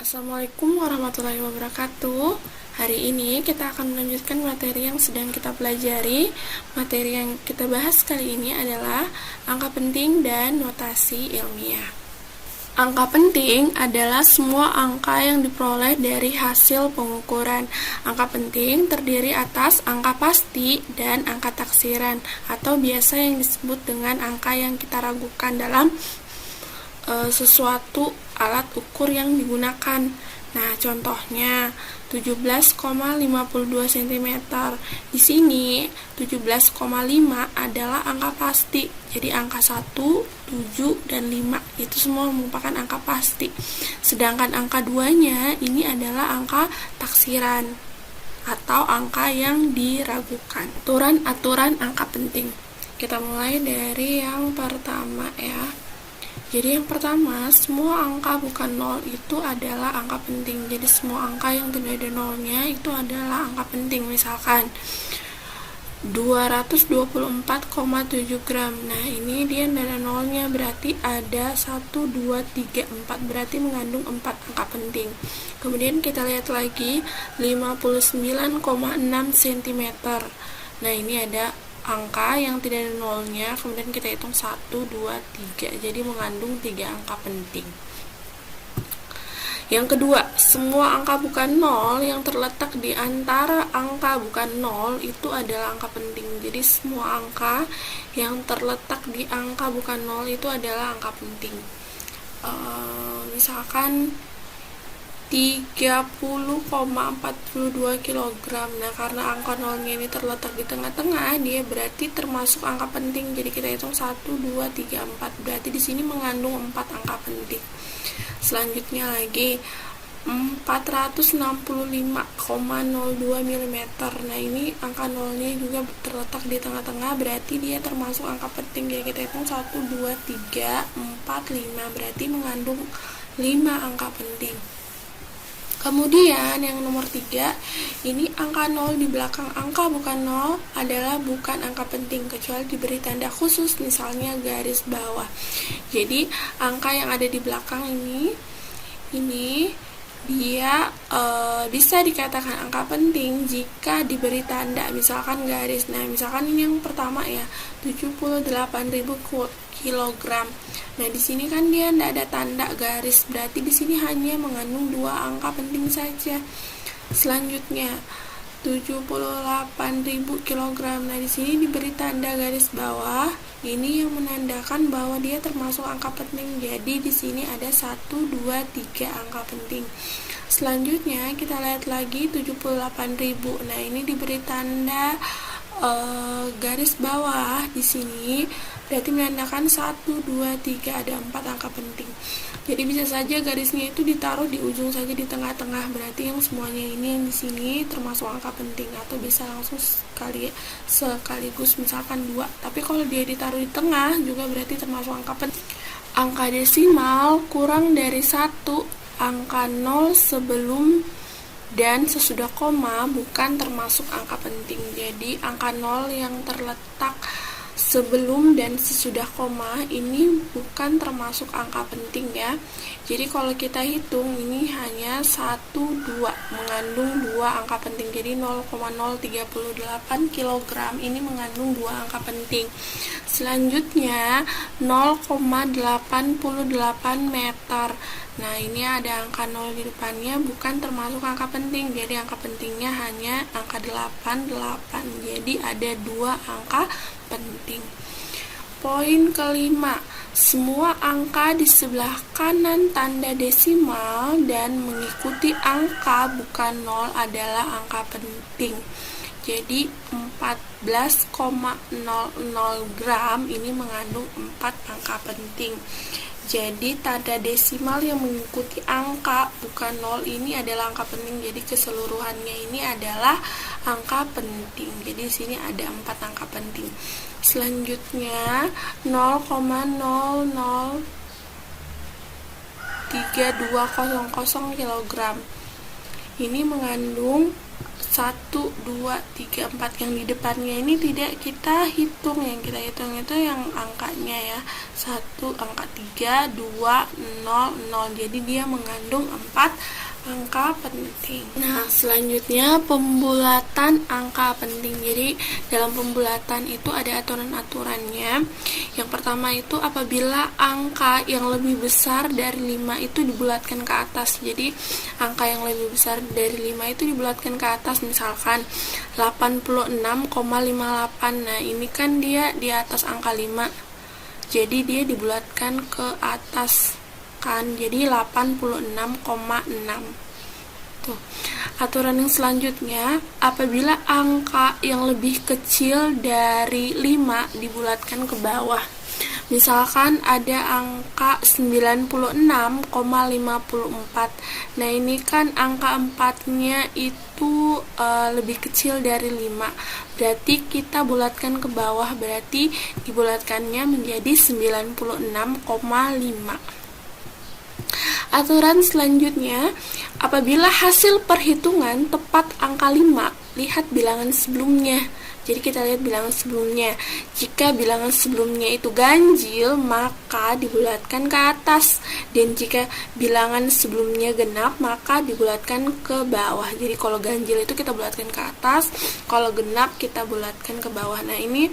Assalamualaikum warahmatullahi wabarakatuh. Hari ini kita akan melanjutkan materi yang sedang kita pelajari. Materi yang kita bahas kali ini adalah angka penting dan notasi ilmiah. Angka penting adalah semua angka yang diperoleh dari hasil pengukuran. Angka penting terdiri atas angka pasti dan angka taksiran, atau biasa yang disebut dengan angka yang kita ragukan dalam sesuatu alat ukur yang digunakan. Nah, contohnya 17,52 cm. Di sini 17,5 adalah angka pasti. Jadi angka 1, 7 dan 5 itu semua merupakan angka pasti. Sedangkan angka 2-nya ini adalah angka taksiran atau angka yang diragukan. Aturan angka penting. Kita mulai dari yang pertama ya. Jadi yang pertama, semua angka bukan 0 itu adalah angka penting. Jadi semua angka yang tidak ada nolnya itu adalah angka penting. Misalkan 224,7 gram. Nah, ini dia tidak ada nolnya, berarti ada 1, 2, 3, 4. Berarti mengandung 4 angka penting. Kemudian kita lihat lagi 59,6 cm. Nah, ini ada angka yang tidak ada nolnya, kemudian kita hitung 1, 2, 3, jadi mengandung 3 angka penting. Yang kedua, semua angka bukan 0 yang terletak di antara angka bukan 0 itu adalah angka penting. Jadi semua angka yang terletak di angka bukan 0 itu adalah angka penting. Misalkan 30,42 kg. Nah, karena angka nolnya ini terletak di tengah-tengah, dia berarti termasuk angka penting. Jadi kita hitung 1, 2, 3, 4. Berarti di sini mengandung 4 angka penting. Selanjutnya lagi 465,02 mm. Nah, ini angka nolnya juga terletak di tengah-tengah, berarti dia termasuk angka penting. Jadi kita hitung 1, 2, 3, 4, 5. Berarti mengandung 5 angka penting. Kemudian yang nomor 3, ini angka 0 di belakang angka bukan 0 adalah bukan angka penting kecuali diberi tanda khusus, misalnya garis bawah. Jadi angka yang ada di belakang ini dia bisa dikatakan angka penting jika diberi tanda, misalkan garis. Nah, misalkan ini yang pertama ya, 78.000 kg. Nah, di sini kan dia tidak ada tanda garis, berarti di sini hanya mengandung 2 angka penting saja. Selanjutnya 78.000 kg. Nah, di sini diberi tanda garis bawah. Ini yang menandakan bahwa dia termasuk angka penting. Jadi di sini ada 1, 2, 3 angka penting. Selanjutnya kita lihat lagi 78.000. Nah, ini diberi tanda garis bawah di sini, berarti menandakan 1, 2, 3 ada 4 angka penting. Jadi bisa saja garisnya itu ditaruh di ujung saja di tengah-tengah, berarti yang semuanya ini yang di sini termasuk angka penting, atau bisa langsung sekaligus misalkan 2. Tapi kalau dia ditaruh di tengah juga berarti termasuk angka penting. Angka desimal kurang dari 1, angka 0 sebelum dan sesudah koma bukan termasuk angka penting. Jadi angka 0 yang terletak sebelum dan sesudah koma ini bukan termasuk angka penting ya. Jadi kalau kita hitung ini hanya 1, 2, mengandung 2 angka penting. Jadi 0,038 kg ini mengandung 2 angka penting. Selanjutnya 0,88 meter. Nah, ini ada angka 0 di depannya, bukan termasuk angka penting. Jadi angka pentingnya hanya angka 88. Jadi ada 2 angka penting. Poin kelima, semua angka di sebelah kanan tanda desimal dan mengikuti angka bukan 0 adalah angka penting. Jadi 14,00 gram ini mengandung 4 angka penting. Jadi tanda desimal yang mengikuti angka bukan 0 ini adalah angka penting. Jadi keseluruhannya ini adalah angka penting. Jadi di sini ada 4 angka penting. Selanjutnya 0,003200 kg. Ini mengandung 1, 2, 3, 4. Yang di depannya ini tidak kita hitung. Yang kita hitung itu yang angkanya ya. 1, angka 3, 2, 0, 0. Jadi dia mengandung 4 angka penting. Nah, selanjutnya pembulatan angka penting. Jadi dalam pembulatan itu ada aturan-aturannya. Yang pertama itu apabila angka yang lebih besar dari 5 itu dibulatkan ke atas. Jadi angka yang lebih besar dari 5 itu dibulatkan ke atas. Misalkan 86,58. Nah, ini kan dia di atas angka 5. Jadi dia dibulatkan ke atas kan, jadi 86,6. Tuh. Aturan yang selanjutnya, apabila angka yang lebih kecil dari 5 dibulatkan ke bawah. Misalkan ada angka 96,54. Nah, ini kan angka 4-nya itu lebih kecil dari 5. Berarti kita bulatkan ke bawah, berarti dibulatkannya menjadi 96,5. Aturan selanjutnya, apabila hasil perhitungan tepat angka 5, lihat bilangan sebelumnya. Jadi kita lihat bilangan sebelumnya. Jika bilangan sebelumnya itu ganjil, maka dibulatkan ke atas. Dan jika bilangan sebelumnya genap, maka dibulatkan ke bawah. Jadi kalau ganjil itu kita bulatkan ke atas, kalau genap kita bulatkan ke bawah. Nah, ini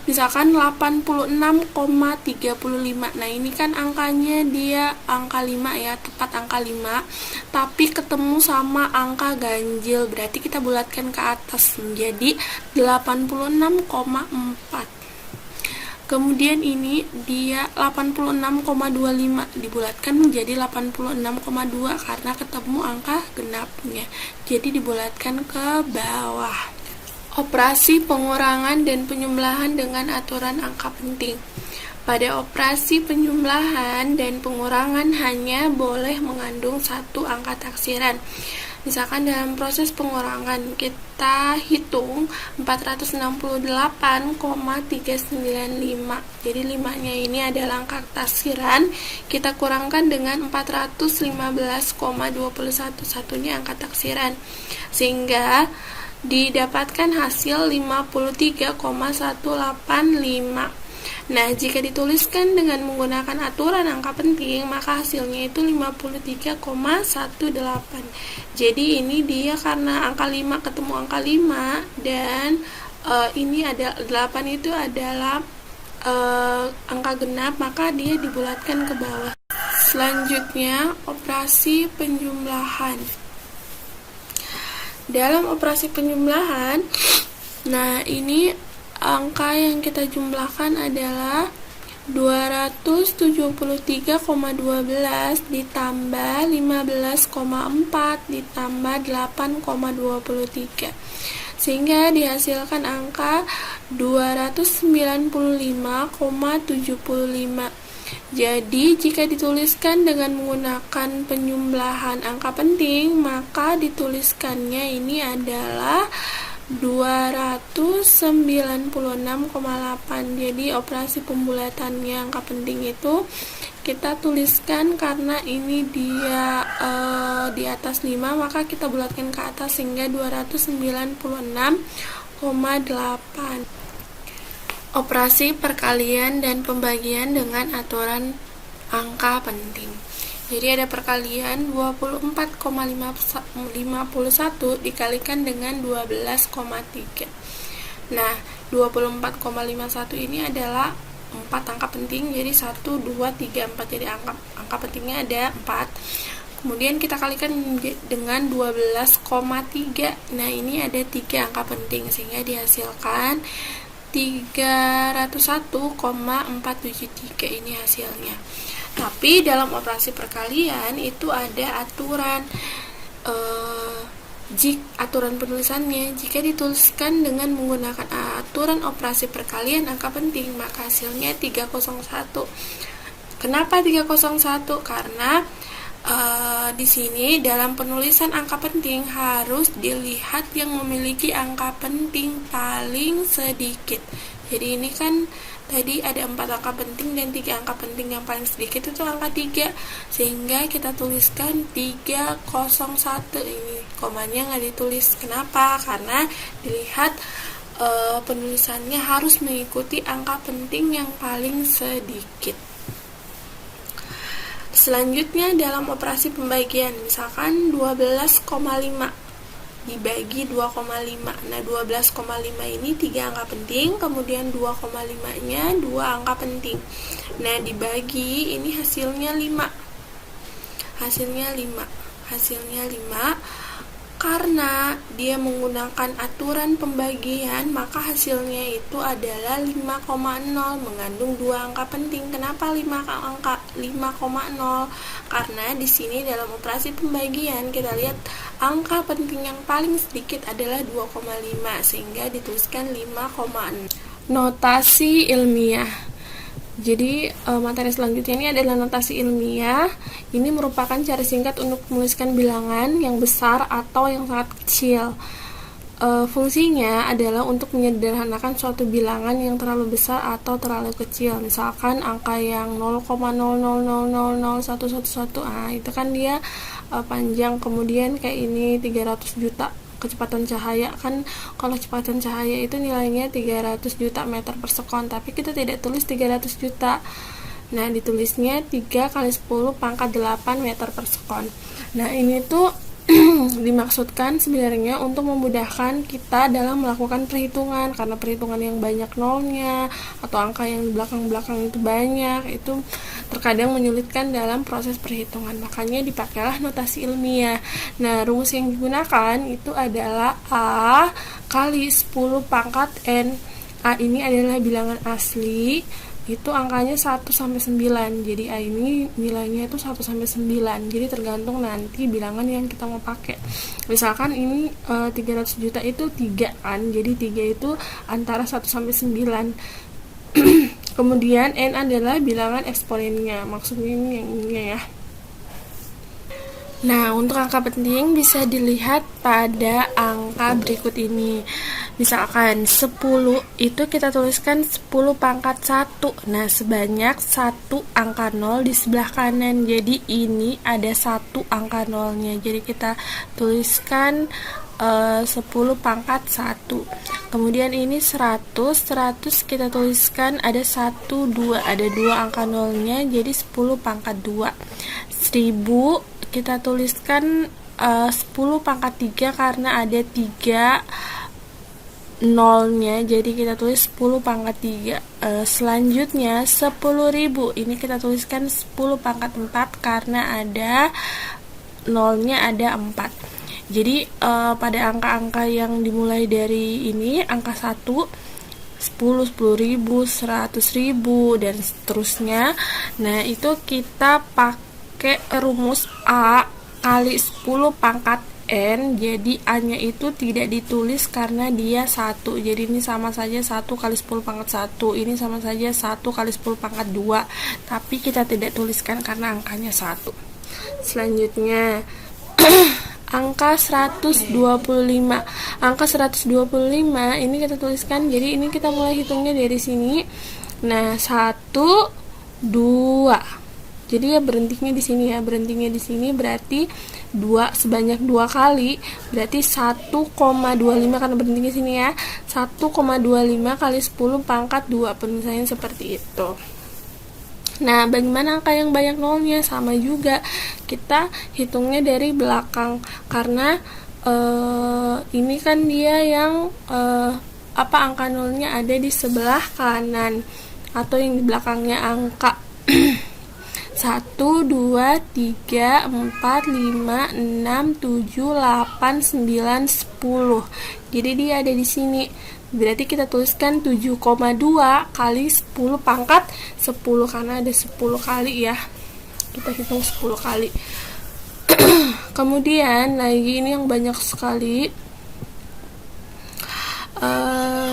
misalkan 86,35. Nah, ini kan angkanya dia angka 5 ya, tepat angka 5. Tapi ketemu sama angka ganjil, berarti kita bulatkan ke atas menjadi 86,4. Kemudian ini dia 86,25 dibulatkan menjadi 86,2 karena ketemu angka genapnya. Jadi dibulatkan ke bawah. Operasi pengurangan dan penjumlahan dengan aturan angka penting. Pada operasi penjumlahan dan pengurangan hanya boleh mengandung satu angka taksiran. Misalkan dalam proses pengurangan kita hitung 468,395. Jadi 5-nya ini adalah angka taksiran, kita kurangkan dengan 415,21, satunya angka taksiran. Sehingga didapatkan hasil 53,185. Nah, jika dituliskan dengan menggunakan aturan angka penting, maka hasilnya itu 53,18. Jadi ini dia karena angka 5 ketemu angka 5 dan ini ada 8 itu adalah angka genap, maka dia dibulatkan ke bawah. Selanjutnya, operasi penjumlahan. Dalam operasi penjumlahan, nah ini angka yang kita jumlahkan adalah 273,12 ditambah 15,4 ditambah 8,23. Sehingga dihasilkan angka 295,75. Jadi jika dituliskan dengan menggunakan penjumlahan angka penting, maka dituliskannya ini adalah 296,8. Jadi operasi pembulatannya angka penting itu kita tuliskan karena ini dia di atas 5, maka kita bulatkan ke atas sehingga 296,8. Operasi perkalian dan pembagian dengan aturan angka penting. Jadi ada perkalian 24,51 dikalikan dengan 12,3. Nah, 24,51 ini adalah 4 angka penting, jadi 1, 2, 3, 4. Jadi angka pentingnya ada 4. Kemudian kita kalikan dengan 12,3. Nah, ini ada 3 angka penting sehingga dihasilkan 301,473. Ini hasilnya. Tapi dalam operasi perkalian itu ada aturan aturan penulisannya. Jika dituliskan dengan menggunakan aturan operasi perkalian angka penting, maka hasilnya 301. Kenapa 301? Karena di sini dalam penulisan angka penting harus dilihat yang memiliki angka penting paling sedikit. Jadi ini kan tadi ada 4 angka penting dan 3 angka penting yang paling sedikit itu angka 3, sehingga kita tuliskan 301. Ini komanya nggak ditulis. Kenapa? Karena dilihat penulisannya harus mengikuti angka penting yang paling sedikit. Selanjutnya dalam operasi pembagian, misalkan 12,5 dibagi 2,5. Nah, 12,5 ini 3 angka penting, kemudian 2,5-nya 2 angka penting. Nah, dibagi ini hasilnya 5. Hasilnya 5. Karena dia menggunakan aturan pembagian, maka hasilnya itu adalah 5,0 mengandung 2 angka penting. Kenapa 5,0? Karena di sini dalam operasi pembagian kita lihat angka penting yang paling sedikit adalah 2,5 sehingga dituliskan 5,0. Notasi ilmiah. Jadi materi selanjutnya ini adalah notasi ilmiah. Ini merupakan cara singkat untuk menuliskan bilangan yang besar atau yang sangat kecil. Fungsinya adalah untuk menyederhanakan suatu bilangan yang terlalu besar atau terlalu kecil. Misalkan angka yang 0,0000111, itu kan dia panjang, kemudian kayak ini 300 juta kecepatan cahaya. Kan kalau kecepatan cahaya itu nilainya 300 juta meter per sekon, tapi kita tidak tulis 300 juta. Nah, ditulisnya 3 kali 10 pangkat 8 meter per sekon. Nah, ini tuh dimaksudkan sebenarnya untuk memudahkan kita dalam melakukan perhitungan, karena perhitungan yang banyak nolnya atau angka yang di belakang-belakang itu banyak, itu terkadang menyulitkan dalam proses perhitungan. Makanya dipakailah notasi ilmiah. Nah, rumus yang digunakan itu adalah A kali 10 pangkat N. A ini adalah bilangan asli, itu angkanya 1 sampai 9. Jadi A ini nilainya itu 1 sampai 9. Jadi tergantung nanti bilangan yang kita mau pakai. Misalkan ini 300 juta itu 3 kan. Jadi 3 itu antara 1 sampai 9. Kemudian N adalah bilangan eksponennya. Maksudnya ini yang ini ya. Nah, untuk angka penting bisa dilihat pada angka berikut ini. Misalkan 10 itu kita tuliskan 10 pangkat 1. Nah, sebanyak 1 angka 0 di sebelah kanan. Jadi ini ada 1 angka 0-nya. Jadi kita tuliskan 10 pangkat 1. Kemudian ini 100 kita tuliskan ada 1, 2, ada 2 angka 0-nya, jadi 10 pangkat 2. 1000 kita tuliskan 10 pangkat 3 karena ada 3 nolnya, jadi kita tulis 10 pangkat 3. Selanjutnya 10.000 ini kita tuliskan 10 pangkat 4 karena ada nolnya ada 4. Jadi pada angka-angka yang dimulai dari ini, angka 1, 10, 10.000, 100.000 dan seterusnya. Nah, itu kita pakai rumus A kali 10 pangkat N. Jadi A-nya itu tidak ditulis karena dia 1. Jadi ini sama saja 1 kali 10 pangkat 1. Ini sama saja 1 kali 10 pangkat 2. Tapi kita tidak tuliskan karena angkanya 1. Selanjutnya angka 125. Angka 125 ini kita tuliskan, jadi ini kita mulai hitungnya dari sini. Nah, 1 2. Jadi ya berhentinya di sini ya. Berhentinya di sini berarti 2 sebanyak 2 kali, berarti 1,25 karena berhentinya sini ya. 1,25 kali 10 pangkat 2. Penulisannya seperti itu. Nah, bagaimana angka yang banyak nolnya? Sama juga, kita hitungnya dari belakang karena ini kan dia yang angka nolnya ada di sebelah kanan atau yang di belakangnya angka. 1, 2, 3, 4, 5, 6, 7, 8, 9, 10. Jadi dia ada di sini. Berarti kita tuliskan 7,2 kali 10 pangkat 10 karena ada 10 kali ya. Kita hitung 10 kali. Kemudian lagi ini yang banyak sekali.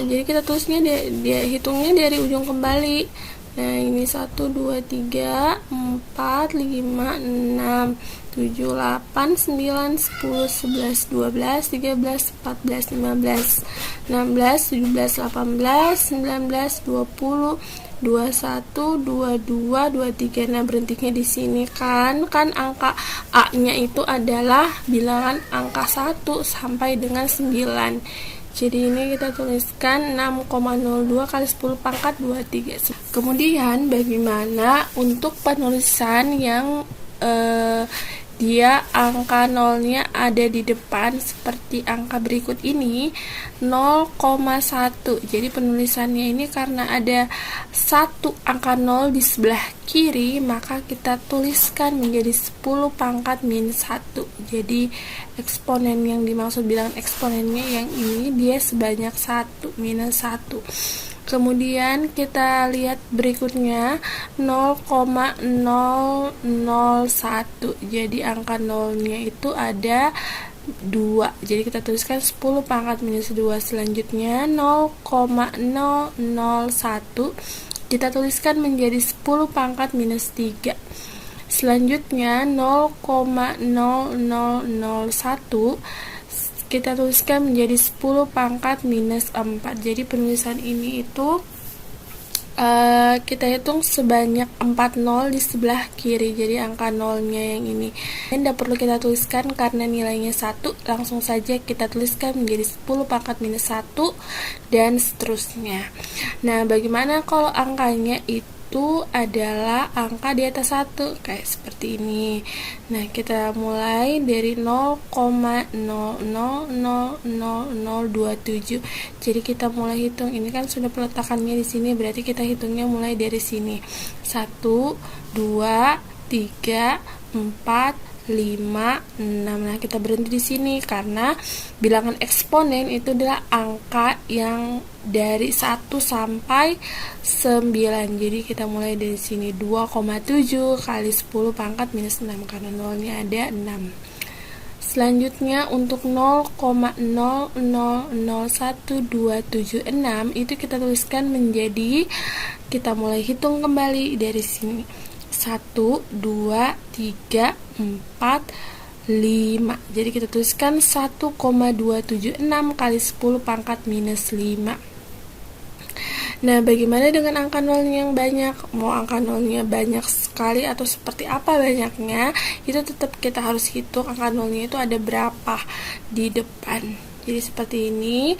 Jadi kita tulisnya dia hitungnya dari ujung kembali. Nah, ini 1, 2, 3, 4, 5, 6, 7, 8, 9, 10, 11, 12, 13, 14, 15, 16, 17, 18, 19, 20, 21, 22, 23. Nah, berhentinya di sini kan angka A-nya itu adalah bilangan angka 1 sampai dengan 9. Jadi ini kita tuliskan 6,02 kali 10 pangkat 23. Kemudian bagaimana untuk penulisan yang dia angka nolnya ada di depan seperti angka berikut ini 0,1. Jadi penulisannya ini karena ada satu angka 0 di sebelah kiri, maka kita tuliskan menjadi 10 pangkat minus 1. Jadi eksponen yang dimaksud bilangan eksponennya yang ini dia sebanyak 1 minus 1. Kemudian kita lihat berikutnya 0,001. Jadi angka nolnya itu ada 2. Jadi kita tuliskan 10 pangkat minus 2. Selanjutnya 0,001 kita tuliskan menjadi 10 pangkat minus 3. Selanjutnya 0,0001 kita tuliskan menjadi 10 pangkat minus 4. Jadi penulisan ini itu kita hitung sebanyak 4 nol di sebelah kiri. Jadi angka nolnya yang ini tidak perlu kita tuliskan karena nilainya 1. Langsung saja kita tuliskan menjadi 10 pangkat minus 1 dan seterusnya. Nah, bagaimana kalau angkanya itu adalah angka di atas 1 kayak seperti ini. Nah, kita mulai dari 0,000027. Jadi kita mulai hitung. Ini kan sudah peletakannya di sini, berarti kita hitungnya mulai dari sini. 1, 2, 3, 4, 5, 6. Nah, kita berhenti di sini karena bilangan eksponen itu adalah angka yang dari 1 sampai 9. Jadi kita mulai dari sini 2,7 kali 10 pangkat minus 6 karena nolnya ada 6. Selanjutnya untuk 0,001276 itu kita tuliskan menjadi, kita mulai hitung kembali dari sini. 1, 2, 3, 4, 5. Jadi kita tuliskan 1,276 kali 10 pangkat minus 5. Nah, bagaimana dengan angka nolnya yang banyak? Mau angka nolnya banyak sekali atau seperti apa banyaknya, itu tetap kita harus hitung angka nolnya itu ada berapa di depan. Jadi seperti ini,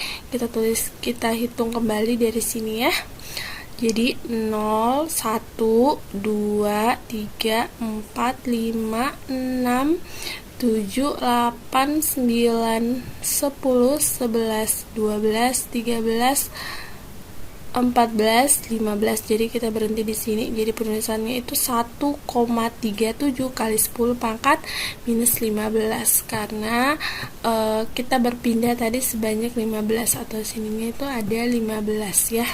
kita hitung kembali dari sini ya. Jadi 0, 1, 2, 3, 4, 5, 6, 7, 8, 9, 10, 11, 12, 13, 14, 15. Jadi kita berhenti di sini. Jadi penulisannya itu 1,37 kali 10 pangkat minus 15 karena kita berpindah tadi sebanyak 15 atau sininya itu ada 15 ya.